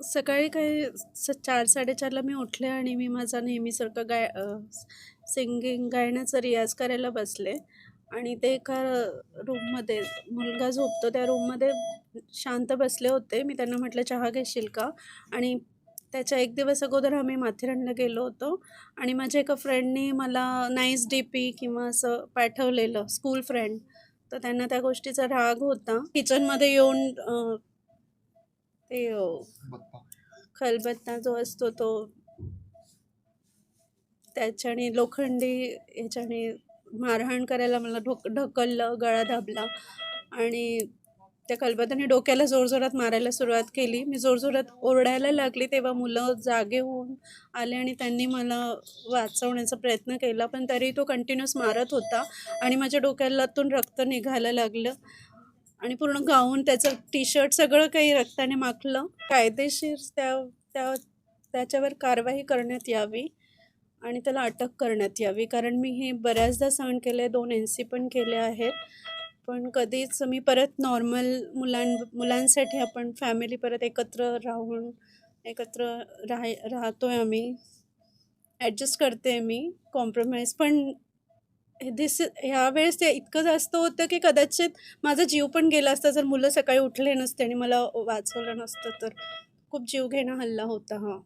सकाळी काही 4:00-4:30ला मी उठले आणि मी माझा नेहमीसारखं सिंगिंग गायनाचा रियाज करायला बसले आणि ते एका रूममध्ये मुलगा झोपतो त्या रूममध्ये शांत बसले होते. मी त्यांना म्हटलं, "चहा घेशील का?" आणि त्याच्या 1 दिवस अगोदर आम्ही माथेरानला गेलो होतो आणि माझ्या एका फ्रेंडनी मला नाईस डी-पी किंवा असं पाठवलेलं, स्कूल फ्रेंड. तर त्यांना त्या गोष्टीचा राग होता. किचनमध्ये येऊन ते खलबत्ता जो असतो तो त्याच्याने लोखंडी ह्याच्याने मारहाण करायला मला ढकललं, गळा दाबला आणि त्या खलबत्त्याने डोक्याला जोरजोरात मारायला सुरुवात केली. मी जोरजोरात ओरडायला लागली तेव्हा मुलं जागे होऊन आले आणि त्यांनी मला वाचवण्याचा प्रयत्न केला, पण तरी तो कंटिन्यूअस मारत होता आणि माझ्या डोक्यातून रक्त निघायला लागलं आणि पूर्ण गाऊन त्याचं टी-शर्ट सगळं काही रक्ताने माखलं. कायदेशीर त्या त्या त्याच्यावर कारवाई करण्यात यावी आणि त्याला अटक करण्यात यावी. कारण मी हे बऱ्याचदा सहन केलं आहे, 2 NC पण केले आहेत. पण कधीच मी परत नॉर्मल मुलांसाठी आपण फॅमिली परत एकत्र राहून एकत्र राहतोय आम्ही. ॲडजस्ट करते मी, कॉम्प्रोमाइज. पण ह्यावेळेस ते इतकं जास्त होतं की कदाचित माझा जीव पण गेला असता जर मुलं सकाळी उठले नसते आणि मला वाचवलं नसतं तर. खूप जीवघेणा हल्ला होता हा.